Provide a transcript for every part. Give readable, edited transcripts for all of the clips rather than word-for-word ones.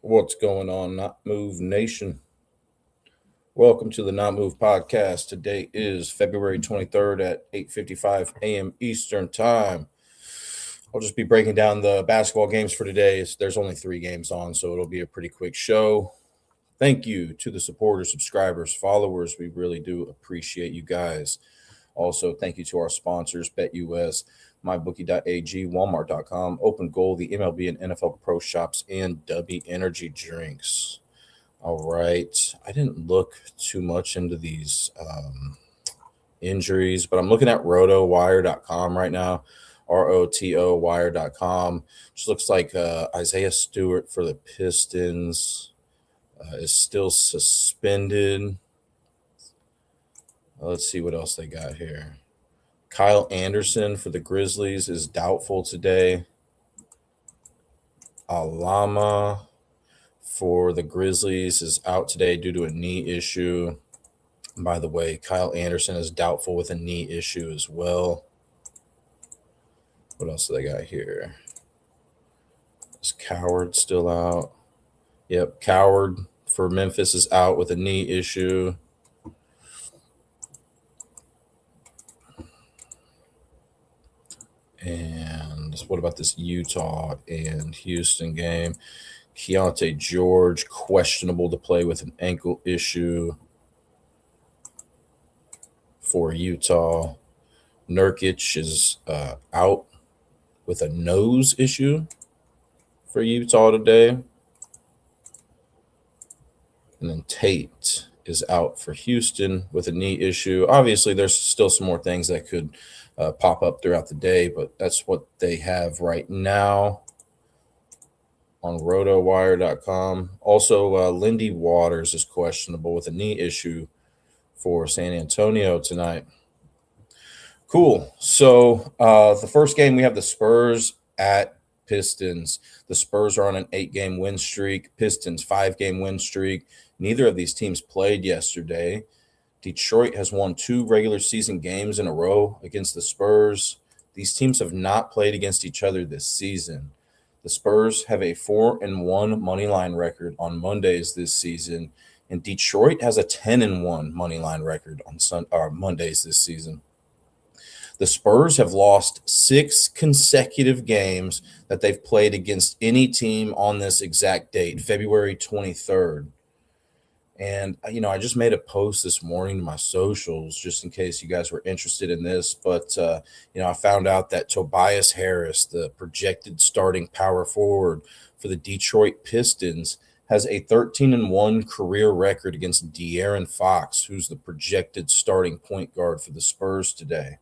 What's going on, Not Move Nation? Welcome to the Not Move podcast. Today is February 23rd at 8:55 a.m. Eastern Time. I'll just be breaking down the basketball games for today. There's only 3 games on, so it'll be a pretty quick show. Thank you to the supporters, subscribers, followers. We really do appreciate you guys. Also, thank you to our sponsors, BetUS, MyBookie.ag, Walmart.com, Open Goal, the MLB and NFL Pro Shops, and W Energy Drinks. All right. I didn't look too much into these injuries, but I'm looking at rotowire.com right now, ROTO wire.com. Which looks like Isaiah Stewart for the Pistons is still suspended. Let's see what else they got here. Kyle Anderson for the Grizzlies is doubtful today. Alama for the Grizzlies is out today due to a knee issue. By the way, Kyle Anderson is doubtful with a knee issue as well. What else do they got here? Is Coward still out? Yep, Coward for Memphis is out with a knee issue. And what about this Utah and Houston game? Keontae George, questionable to play with an ankle issue for Utah. Nurkic is out with a nose issue for Utah today. And then Tate is out for Houston with a knee issue. Obviously, there's still some more things that could pop up throughout the day, but that's what they have right now on rotowire.com. Also, Lindy Waters is questionable with a knee issue for San Antonio tonight. Cool. So the first game, we have the Spurs at Pistons. The Spurs are on an 8-game win streak. Pistons 5-game win streak. Neither of these teams played yesterday. Detroit has won 2 regular season games in a row against the Spurs. These teams have not played against each other this season. The Spurs have a 4-1 money line record on Mondays this season, and Detroit has a 10-1 money line record on Mondays this season. The Spurs have lost 6 consecutive games that they've played against any team on this exact date, February 23rd. And, I just made a post this morning to my socials just in case you guys were interested in this. But, I found out that Tobias Harris, the projected starting power forward for the Detroit Pistons, has a 13-1 career record against De'Aaron Fox, who's the projected starting point guard for the Spurs today.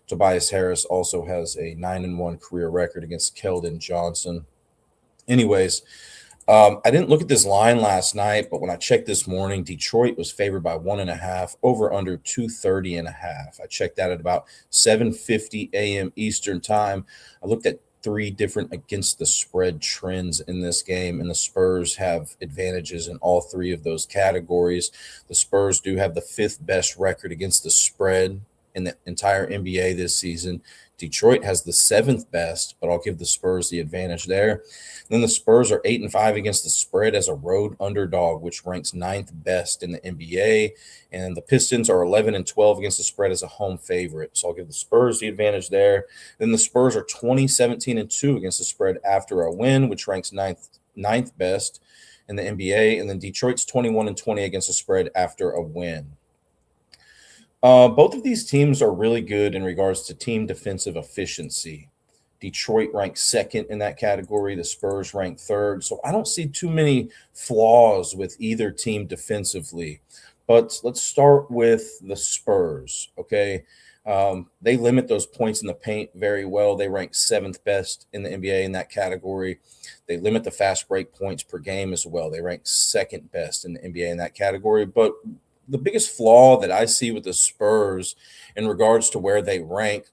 Tobias Harris also has a 9-1 career record against Keldon Johnson. Anyways, I didn't look at this line last night, but when I checked this morning, Detroit was favored by 1.5, over under 230.5. I checked that at about 7:50 a.m. Eastern time. I looked at 3 different against the spread trends in this game, and the Spurs have advantages in all 3 of those categories. The Spurs do have the 5th best record against the spread in the entire NBA this season. Detroit has the 7th best, but I'll give the Spurs the advantage there. Then the Spurs are 8-5 against the spread as a road underdog, which ranks 9th best in the NBA. And the Pistons are 11-12 against the spread as a home favorite. So I'll give the Spurs the advantage there. Then the Spurs are 20-17-2 against the spread after a win, which ranks 9th best in the NBA. And then Detroit's 21-20 against the spread after a win. Both of these teams are really good in regards to team defensive efficiency. Detroit ranks 2nd in that category. The Spurs rank 3rd. So I don't see too many flaws with either team defensively. But let's start with the Spurs, okay? They limit those points in the paint very well. They rank 7th best in the NBA in that category. They limit the fast break points per game as well. They rank 2nd best in the NBA in that category. But the biggest flaw that I see with the Spurs in regards to where they rank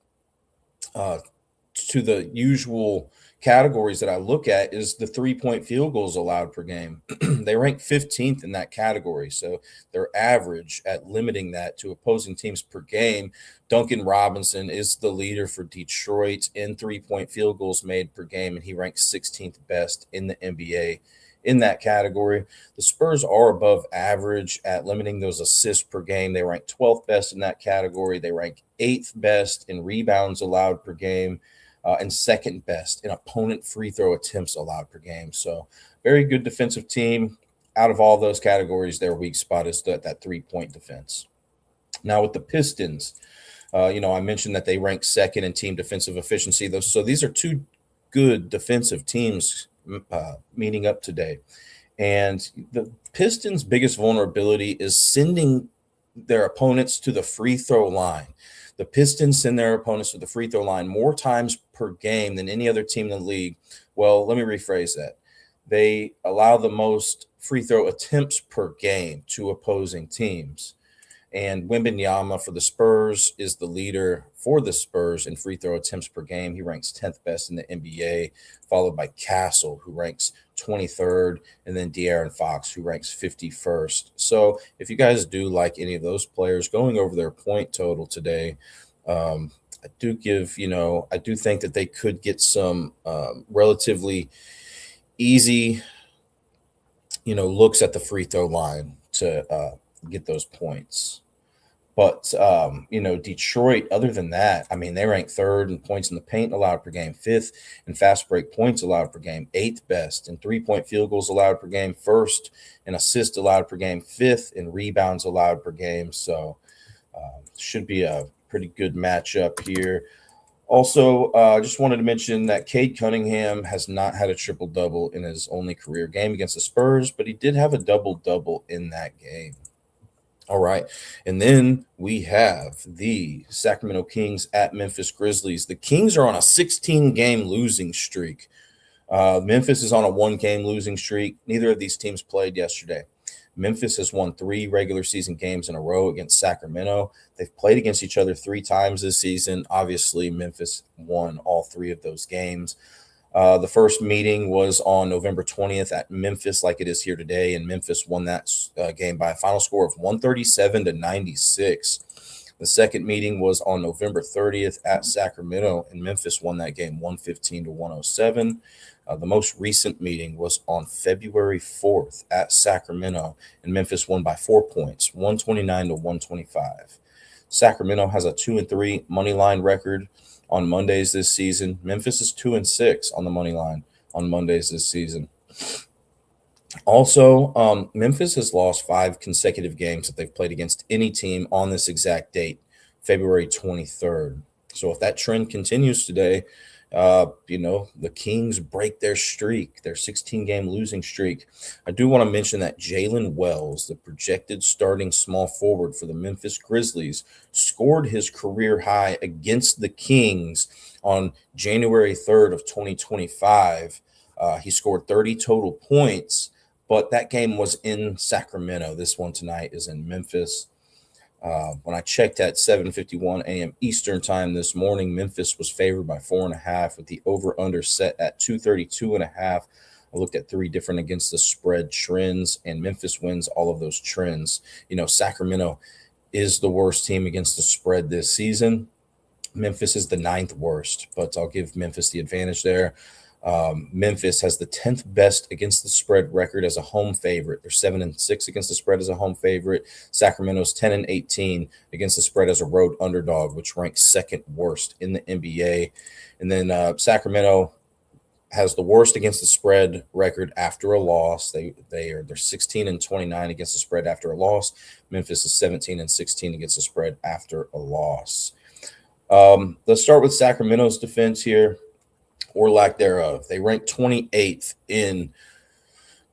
to the usual categories that I look at is the 3-point field goals allowed per game. They rank 15th in that category. So they're average at limiting that to opposing teams per game. Duncan Robinson is the leader for Detroit in 3-point field goals made per game, and he ranks 16th best in the NBA in that category. The Spurs are above average at limiting those assists per game. They rank 12th best in that category. They rank 8th best in rebounds allowed per game, and second best in opponent free throw attempts allowed per game. So, very good defensive team. Out of all those categories, their weak spot is that 3-point defense. Now, with the Pistons, I mentioned that they rank second in team defensive efficiency. So these are two good defensive teams meeting up today. And the Pistons' biggest vulnerability is sending their opponents to the free throw line. The Pistons send their opponents to the free throw line more times per game than any other team in the league. Well, let me rephrase that. They allow the most free throw attempts per game to opposing teams. And Wembanyama for the Spurs is the leader for the Spurs in free throw attempts per game. He ranks 10th best in the NBA, followed by Castle, who ranks 23rd, and then De'Aaron Fox, who ranks 51st. So if you guys do like any of those players, going over their point total today, I do think that they could get some relatively easy, looks at the free throw line to get those points. But, Detroit, other than that, I mean, they rank third in points in the paint allowed per game, fifth in fast break points allowed per game, eighth best in 3-point field goals allowed per game, first in assists allowed per game, fifth in rebounds allowed per game. So, should be a pretty good matchup here. Also, just wanted to mention that Cade Cunningham has not had a triple-double in his only career game against the Spurs, but he did have a double-double in that game. All right. And then we have the Sacramento Kings at Memphis Grizzlies. The Kings are on a 16-game losing streak. Memphis is on a 1-game losing streak. Neither of these teams played yesterday. Memphis has won 3 regular season games in a row against Sacramento. They've played against each other 3 times this season. Obviously, Memphis won all 3 of those games. The first meeting was on November 20th at Memphis, like it is here today, and Memphis won that game by a final score of 137-96. The second meeting was on November 30th at Sacramento, and Memphis won that game 115-107. The most recent meeting was on February 4th at Sacramento, and Memphis won by 4 points, 129-125. Sacramento has a 2-3 money line record on Mondays this season. Memphis is 2-6 on the money line on Mondays this season. Also, Memphis has lost 5 consecutive games that they've played against any team on this exact date, February 23rd. So if that trend continues today, the Kings break their streak, their 16-game losing streak. I do want to mention that Jalen Wells, the projected starting small forward for the Memphis Grizzlies, scored his career high against the Kings on January 3rd of 2025. He scored 30 total points, but that game was in Sacramento. This one tonight is in Memphis. When I checked at 7:51 a.m. Eastern time this morning, Memphis was favored by 4.5 with the over-under set at 232.5. I looked at 3 different against the spread trends, and Memphis wins all of those trends. Sacramento is the worst team against the spread this season. Memphis is the 9th worst, but I'll give Memphis the advantage there. Memphis has the 10th best against the spread record as a home favorite. They're 7-6 against the spread as a home favorite. Sacramento's 10-18 against the spread as a road underdog, which ranks 2nd worst in the NBA. And then Sacramento has the worst against the spread record after a loss. They're 16-29 against the spread after a loss. Memphis is 17-16 against the spread after a loss. Let's start with Sacramento's defense here, or lack thereof. They rank 28th in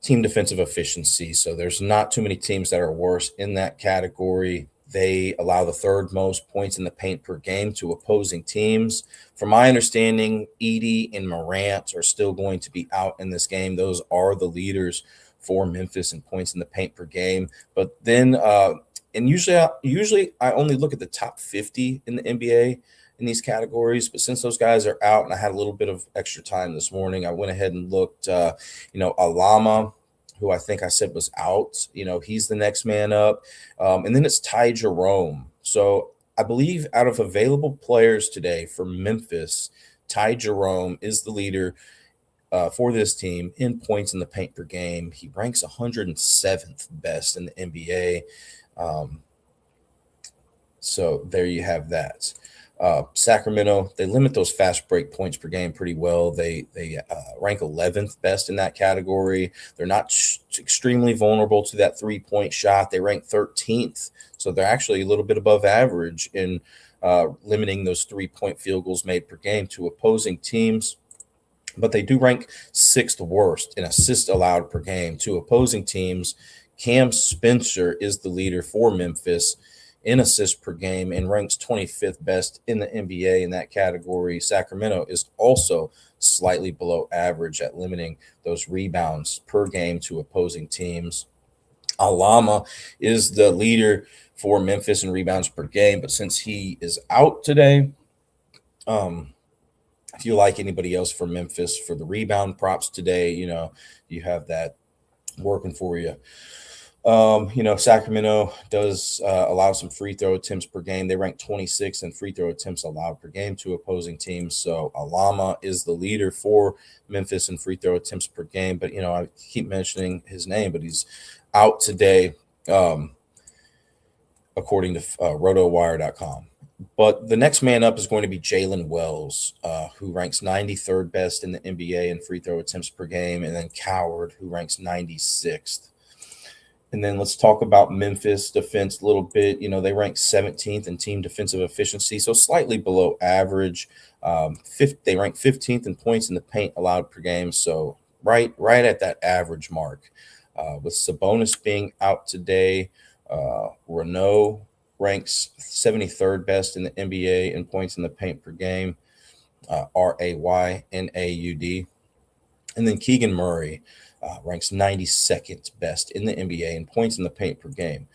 team defensive efficiency, so there's not too many teams that are worse in that category. They allow the 3rd most points in the paint per game to opposing teams. From my understanding, Edey and Morant are still going to be out in this game. Those are the leaders for Memphis in points in the paint per game. But then, and usually I only look at the top 50 in the NBA in these categories, but since those guys are out and I had a little bit of extra time this morning, I went ahead and looked, Alama, who I think I said was out, he's the next man up. And then it's Ty Jerome. So I believe out of available players today for Memphis, Ty Jerome is the leader for this team in points in the paint per game. He ranks 107th best in the NBA. So there you have that. Sacramento, they limit those fast break points per game pretty well. They rank 11th best in that category. They're not extremely vulnerable to that 3-point shot. They rank 13th, so they're actually a little bit above average in limiting those 3-point field goals made per game to opposing teams. But they do rank 6th worst in assists allowed per game to opposing teams. Cam Spencer is the leader for Memphis in assists per game and ranks 25th best in the NBA in that category. Sacramento is also slightly below average at limiting those rebounds per game to opposing teams. Alama is the leader for Memphis in rebounds per game, but since he is out today, if you like anybody else for Memphis for the rebound props today, you have that working for you. Sacramento does allow some free throw attempts per game. They rank 26th in free throw attempts allowed per game to opposing teams. So Alama is the leader for Memphis in free throw attempts per game. But, I keep mentioning his name, but he's out today, according to rotowire.com. But the next man up is going to be Jalen Wells, who ranks 93rd best in the NBA in free throw attempts per game, and then Coward, who ranks 96th. And then let's talk about Memphis defense a little bit. They rank 17th in team defensive efficiency, so slightly below average. They rank 15th in points in the paint allowed per game, so right at that average mark. With Sabonis being out today, Renaud ranks 73rd best in the NBA in points in the paint per game, Raynaud. And then Keegan Murray ranks 92nd best in the NBA in points in the paint per game.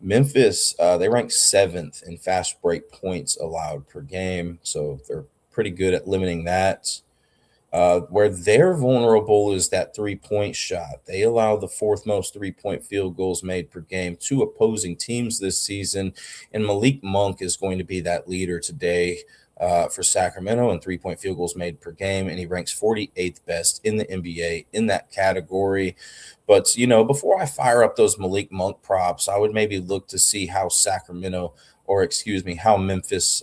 Memphis, they rank 7th in fast break points allowed per game, so they're pretty good at limiting that. Where they're vulnerable is that 3-point shot. They allow the 4th most 3-point field goals made per game to opposing teams this season, and Malik Monk is going to be that leader today for Sacramento in 3-point field goals made per game, and he ranks 48th best in the NBA in that category. But, before I fire up those Malik Monk props, I would maybe look to see how how Memphis,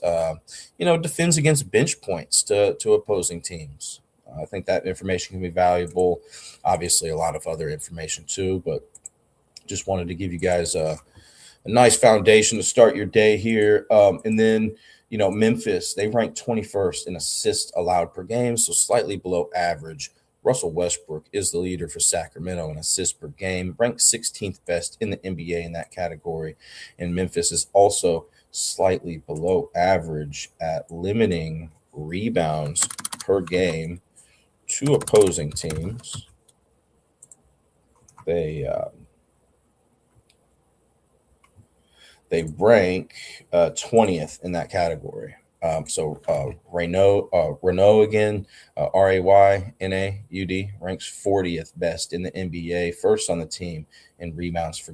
defends against bench points to opposing teams. I think that information can be valuable. Obviously, a lot of other information too, but just wanted to give you guys a nice foundation to start your day here. And then, Memphis, they rank 21st in assists allowed per game, so slightly below average. Russell Westbrook is the leader for Sacramento in assists per game, ranked 16th best in the NBA in that category. And Memphis is also slightly below average at limiting rebounds per game to opposing teams. They rank 20th in that category. Renaud again, Raynaud ranks 40th best in the NBA, first on the team in rebounds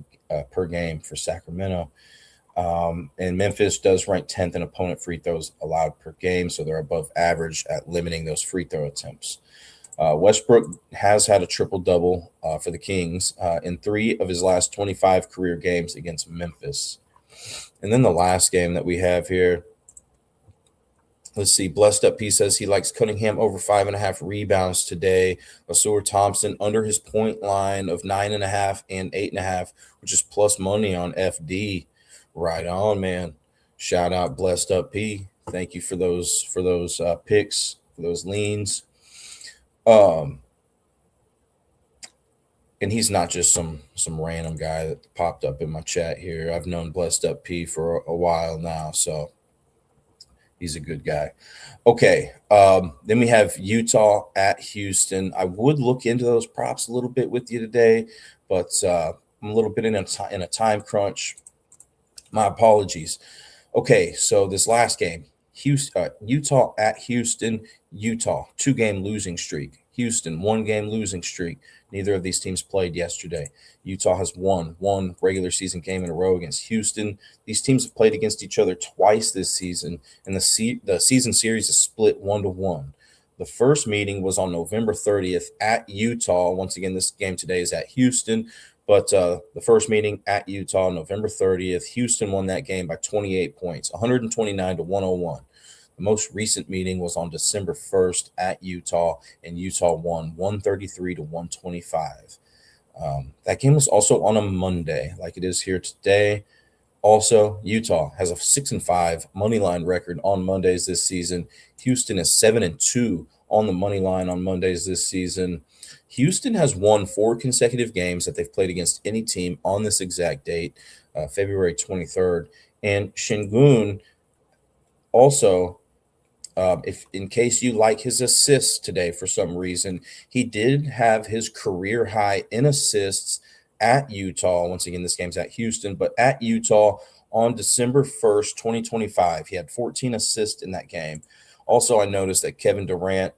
per game for Sacramento. And Memphis does rank 10th in opponent free throws allowed per game, so they're above average at limiting those free throw attempts. Westbrook has had a triple-double for the Kings in 3 of his last 25 career games against Memphis. And then the last game that we have here, let's see, Blessed Up P says he likes Cunningham over 5.5 rebounds today. Asur Thompson under his point line of 9.5 and 8.5, which is plus money on FD. Right on, man. Shout out Blessed Up P. Thank you for those picks, for those leans. And he's not just some random guy that popped up in my chat here. I've known Blessed Up P for a while now, so he's a good guy. Okay, then we have Utah at Houston. I would look into those props a little bit with you today, but I'm a little bit in a time crunch. My apologies. Okay, so this last game, Utah at Houston. Utah, 2-game losing streak. Houston, 1-game losing streak. Neither of these teams played yesterday. Utah has won one regular season game in a row against Houston. These teams have played against each other twice this season, and the season series is split 1-1. The first meeting was on November 30th at Utah. Once again, this game today is at Houston, but the first meeting at Utah, November 30th, Houston won that game by 28 points, 129 to 101. The most recent meeting was on December 1st at Utah, and Utah won 133 to 125. That game was also on a Monday, like it is here today. Also, Utah has a 6-5 money line record on Mondays this season. Houston is 7-2 on the money line on Mondays this season. Houston has won 4 consecutive games that they've played against any team on this exact date, February 23rd. And Shingun also, if in case you like his assists today for some reason, he did have his career high in assists at Utah. Once again, this game's at Houston, but at Utah on December 1st, 2025, he had 14 assists in that game. Also, I noticed that Kevin Durant,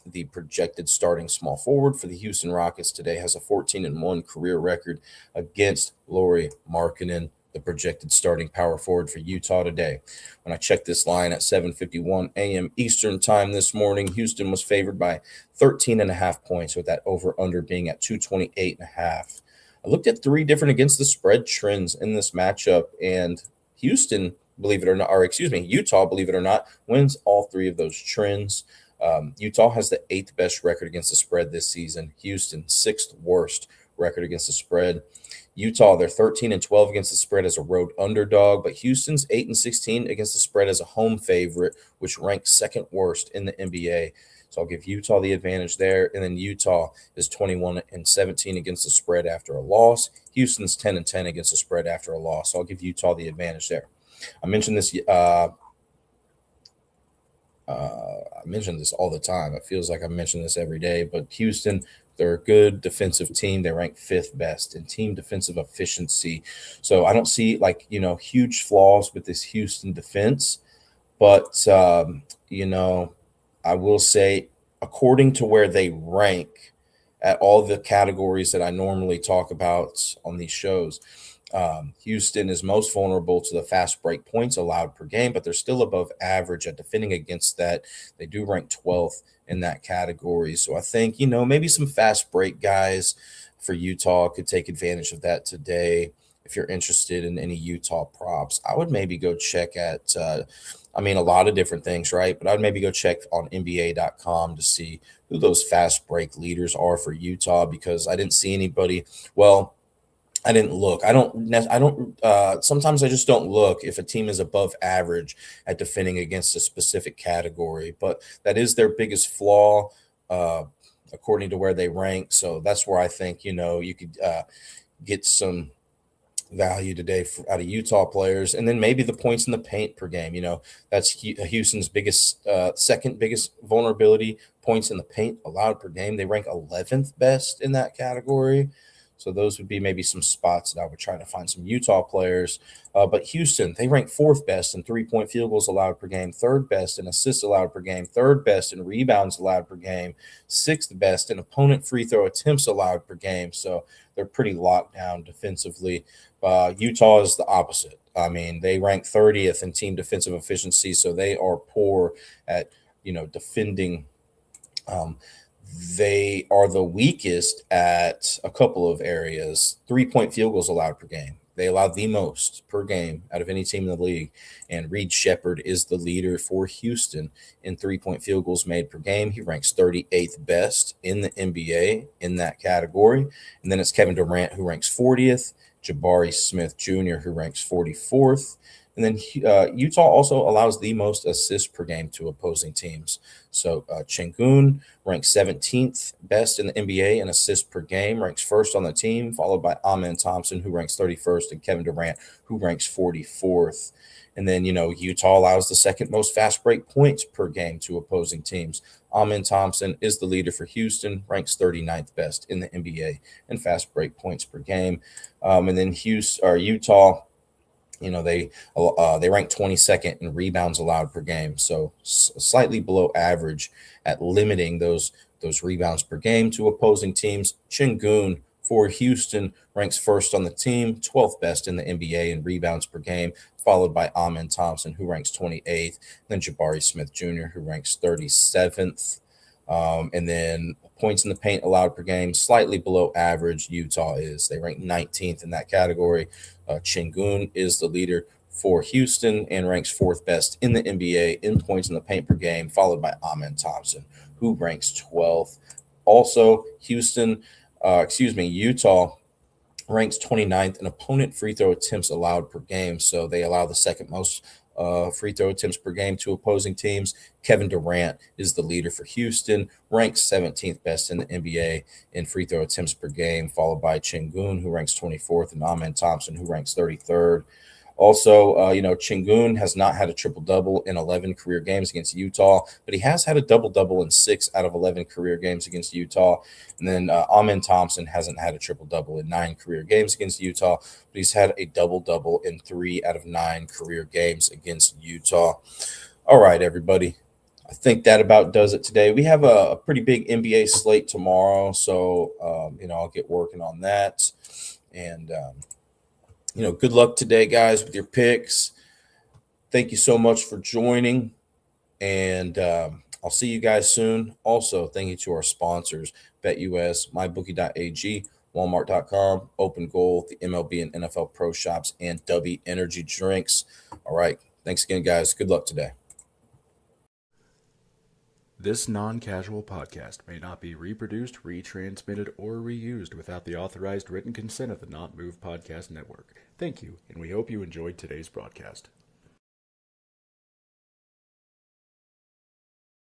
the projected starting small forward for the Houston Rockets today, has a 14-1 career record against Lauri Markkanen, the projected starting power forward for Utah today. When I checked this line at 7:51 a.m. Eastern time this morning, Houston was favored by 13.5 points, with that over-under being at 228.5. I looked at 3 different against the spread trends in this matchup, and Houston, believe it or not, or excuse me, Utah, believe it or not, wins all 3 of those trends. Utah has the 8th best record against the spread this season. Houston, 6th worst record against the spread. Utah, they're 13-12 against the spread as a road underdog, but Houston's 8-16 against the spread as a home favorite, which ranks 2nd worst in the NBA. So I'll give Utah the advantage there. And then Utah is 21-17 against the spread after a loss. Houston's 10-10 against the spread after a loss. So I'll give Utah the advantage there. I mentioned this. I mention this all the time. It feels like I mention this every day, but Houston, they're a good defensive team. They rank 5th best in team defensive efficiency. So I don't see huge flaws with this Houston defense, but I will say, according to where they rank at all the categories that I normally talk about on these shows, Houston is most vulnerable to the fast break points allowed per game, but they're still above average at defending against that. They do rank 12th in that category. So I think, maybe some fast break guys for Utah could take advantage of that today. If you're interested in any Utah props, I would maybe go check at, a lot of different things, right? But I'd maybe go check on NBA.com to see who those fast break leaders are for Utah, because I didn't see anybody. Well, I didn't look. I don't. Sometimes I just don't look if a team is above average at defending against a specific category. But that is their biggest flaw, according to where they rank. So that's where I think you could get some value today out of Utah players, and then maybe the points in the paint per game. That's Houston's biggest, second biggest vulnerability. Points in the paint allowed per game. They rank 11th best in that category. So those would be maybe some spots that I would try to find some Utah players. But Houston, they rank 4th best in 3-point field goals allowed per game, 3rd best in assists allowed per game, 3rd best in rebounds allowed per game, 6th best in opponent free throw attempts allowed per game. So they're pretty locked down defensively. Utah is the opposite. They rank 30th in team defensive efficiency, so they are poor at defending. They are the weakest at a couple of areas. 3-point field goals allowed per game. They allow the most per game out of any team in the league. And Reed Shepherd is the leader for Houston in 3-point field goals made per game. He ranks 38th best in the NBA in that category. And then it's Kevin Durant, who ranks 40th. Jabari Smith Jr., who ranks 44th. And then Utah also allows the most assists per game to opposing teams. So Sengun ranks 17th best in the NBA in assists per game, ranks 1st on the team, followed by Amen Thompson, who ranks 31st, and Kevin Durant, who ranks 44th. And then, Utah allows the 2nd most fast break points per game to opposing teams. Amen Thompson is the leader for Houston, ranks 39th best in the NBA in fast break points per game. And then Utah, they rank 22nd in rebounds allowed per game, so slightly below average at limiting those rebounds per game to opposing teams. Sengun for Houston ranks 1st on the team, 12th best in the NBA in rebounds per game, followed by Amen Thompson, who ranks 28th, then Jabari Smith Jr., who ranks 37th. And then points in the paint allowed per game, slightly below average. Utah is. They rank 19th in that category. Chingun is the leader for Houston and ranks fourth best in the NBA in points in the paint per game, followed by Amen Thompson, who ranks 12th. Also, Utah ranks 29th in opponent free throw attempts allowed per game. So they allow the second most free throw attempts per game to opposing teams. Kevin Durant is the leader for Houston, ranks 17th best in the NBA in free throw attempts per game, followed by Chingun, who ranks 24th, and Amen Thompson, who ranks 33rd. Also, Chingun has not had a triple-double in 11 career games against Utah, but he has had a double-double in 6 out of 11 career games against Utah. And then Amen Thompson hasn't had a triple-double in 9 career games against Utah, but he's had a double-double in 3 out of 9 career games against Utah. All right, everybody. I think that about does it today. We have a pretty big NBA slate tomorrow, so I'll get working on that. And good luck today, guys, with your picks. Thank you so much for joining, and I'll see you guys soon. Also, thank you to our sponsors, BetUS, MyBookie.ag, Walmart.com, Open Goal, the MLB and NFL Pro Shops, and W Energy Drinks. All right. Thanks again, guys. Good luck today. This non-casual podcast may not be reproduced, retransmitted, or reused without the authorized written consent of the Not Move Podcast Network. Thank you, and we hope you enjoyed today's broadcast.